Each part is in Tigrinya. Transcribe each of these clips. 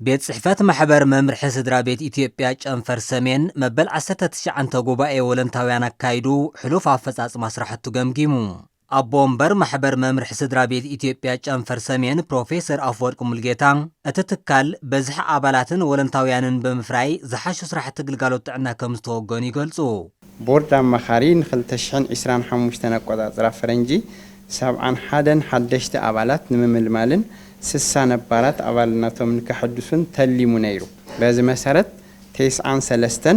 ቤት ጽሕፈት ማሕበር መምርሒ ስድራ ቤት ኢትዮጵያ ጨንፈር ሰሜን መበል 19 ጉባኤ ወለንታውያን አካይዱ ሕሉፍ አፈጻጽማ ስራሕቱ ገምጊሙ አቦ ወንበር ማሕበር መምርሒ ስድራ ቤት ኢትዮጵያ ጨንፈር ሰሜን ፕሮፌሰር አፈወርቅ ሙልጌታ እቲ ትካል በዝሕ አባላትን ወለንታውያንን ብምፍራይ ዝሓሹ ስራሕቲ ግልጋሎት ጥዕና ከም ዝተወገኑ ይገልጹ። ቦርድ አማኻሪ ን2025 አቆጣጽራ ፈረንጂ 71 ሓደሽቲ አባላት ንምምልማልን 60 ነባራት አባልናቶም ንከሐድሱን ተሊሙ ነይሩ። በዚህ መሰረት 93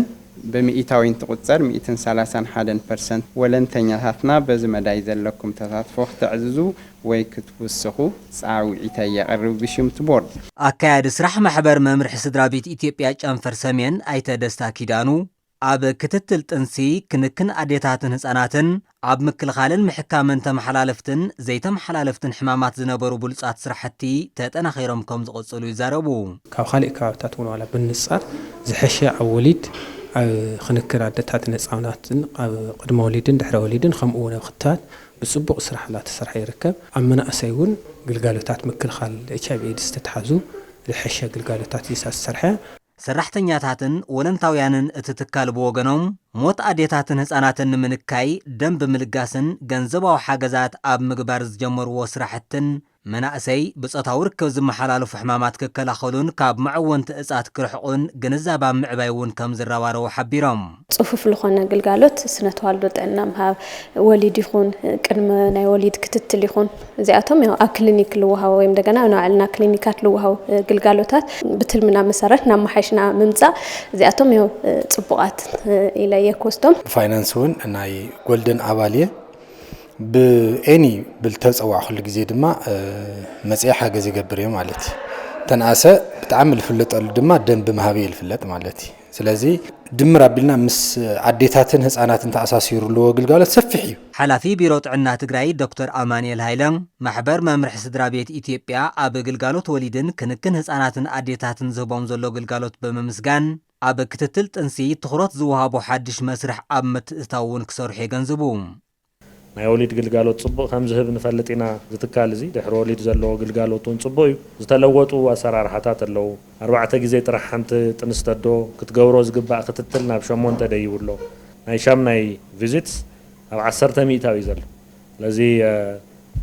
በሚኢታዊ እንትቁጸር 131% ወለንተኛታትና በዚህ መዳይ ዘለኩም ተሳትፎ ክትዕዝዙ ወይ ክትውስኹ ጻውዒተ የቀርብ ብሽምት ቦርድ አካያድ ስራሕ ማሕበር መምርሒ ስድራ ቤት ኢትዮጵያ ጨንፈር ሰሜን አይተ ደስታ ኪዳኑ ኣብ ክትትል ጥንሲ ክንክን ኣዴታትን ህፃናትን ኣብ ምክልኻልን ምሕካምን ተመሓላለፍትን ዘይተመሓላለፍትን ሕማማት ዝነበሩ ብሉጻት ስራሕቲ ተጠናኺሮም ከም ዝቕጽሉ ይዛረቡ። ካብ ካልእ ከባብታት እውን ዋላ ብንጻር ዝሐሸ ኣብ ወሊድ ክንክን ኣዴታትን ህፃናትን ኣብ ቅድመ ወሊድን ድሕረ ወሊድን ከምኡ እውን ኣብ ክትባት ብጽቡቕ ስራሕ እናተሰርሐ ይርከብ። ኣብ መናእሰይ እውን ግልጋሎታት ምክልኻል HIV ኤድስ ተተሓዙ ዝሐሸ ግልጋሎታት ዝሰርሐ ሰራሕተኛታትን ወለንታውያንን እቲ ትካል ብወገኖም ሞት ኣዴታትን ህፃናትን ንምንካይ ደንብ ምልጋስን ገንዘባዊ ሓገዛት ኣብ ምግባር ዝጀመርዎ ስራሕትን መናእሰይ ብፆታዊ ርክብ ዝመሓላለፉ ሕማማት ክከላኸሉን ካብ መዕወንቲ እጻት ክርሕቑን ግንዛባ ምዕባይ እውን ከም ዝረባረቡ ሓቢሮም ጽፉፍ ዝኾነ ግልጋሎት ስነ ተዋልዶ ጥዕና ምሃብ ወሊድ ይኹን ቅድመ ናይ ወሊድ ክትትል ይኹን እዚኣቶም ያው ኣብ ክሊኒክ ልውሃቡ ወይ እንደገና ናዕልና ክሊኒካት ልውሃቡ ግልጋሎታት ብትልምና መሰረት ናብ ማሓሽና ምምጻእ እዚኣቶም ያው ጽቡቃት ኢለ የኮስቶም ፋይናንስ እውን ናይ ጎልደን አባልየ بأني بالتوسع كل جزء دما مسيحة جزء جبرية مالتي تناسى بتعمل في اللط الدما دم بمهابي في اللط مالتي سلازي دم ربنا مس عديتاتن هسانات انت أساس يرلو قالت سفحي حلافي بيروت عنا تقرأي دكتور أمانيال هايلان محبر ممرح سدرا بيت إثيوبيا أب قلقالوت وليدن كنكن هساناتن عديتاتن زبون زلو قلقالوت بممسقان أب كتتلت انسي تخرط زوهابو حدش مسرح أب متتاون كسرحي جنزبوم ናይ ወሊድ ግልጋሎት ጽቡቕ ከም ዝህብ ንፈልጥ ኢና ዝትካል እዚ ድሕሪ ወሊድ ዘለዎ ግልጋሎቱን ጽቡቕ እዩ ዝተለወጡ ኣሰራርሓታት ኣለዉ 4 ግዜ ጥራሕ ሓንቲ ጥንስቲ ኣዶ ክትገብሮ ዝግባእ ክትትል ናብ 8 ደይብሎ ናይ ሻምናይ ቪዚትስ ኣብ 10 ሚእታዊ ዘሎ ስለዚ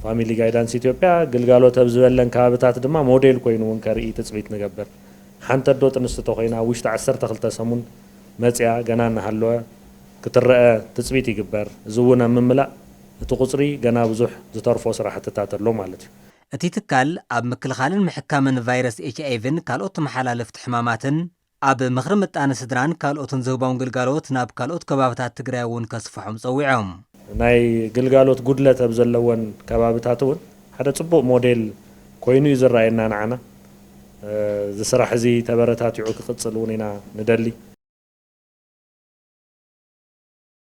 ፋሚሊ ጋይዳንስ ኢትዮጵያ ግልጋሎት ኣብ ዝበለን ከባቢታት ድማ ሞዴል ኮይኑ እውን ከርኢ ትጽቢት ንገብር ሓንቲ ኣዶ ጥንስቲ ተኮይና ውሽጢ 12 ሰሙን መጽያ ገና እናሃለወ ክትረአ ትጽቢት ይግበር ዝውና ምምላእ تقصري جنا بزح زترفو صراحة تاتلو مالتي እቲ ትካል ኣብ ምክልኻልን ምሕካምን ቫይረስ HIV-ን ካልኦት መሓላለፍቲ ሕማማትን ኣብ ምኽሪ ምጣነ ስድራን ካልኦትን ዝህቦም ግልጋሎት ናብ ካልኦት ከባቢታት ትግራይ እውን ከስፍሖም ፀዊዖም ናይ ግልጋሎት ጉድለት ኣብ ዘለወን ከባቢታት እውን ሓደ ጽቡቕ ሞዴል ኮይኑ ይዝራየና ንዓና ዝስራሕ እዚ ተበረታቲዑ ክቅጽል እውን ኢና ንደሊ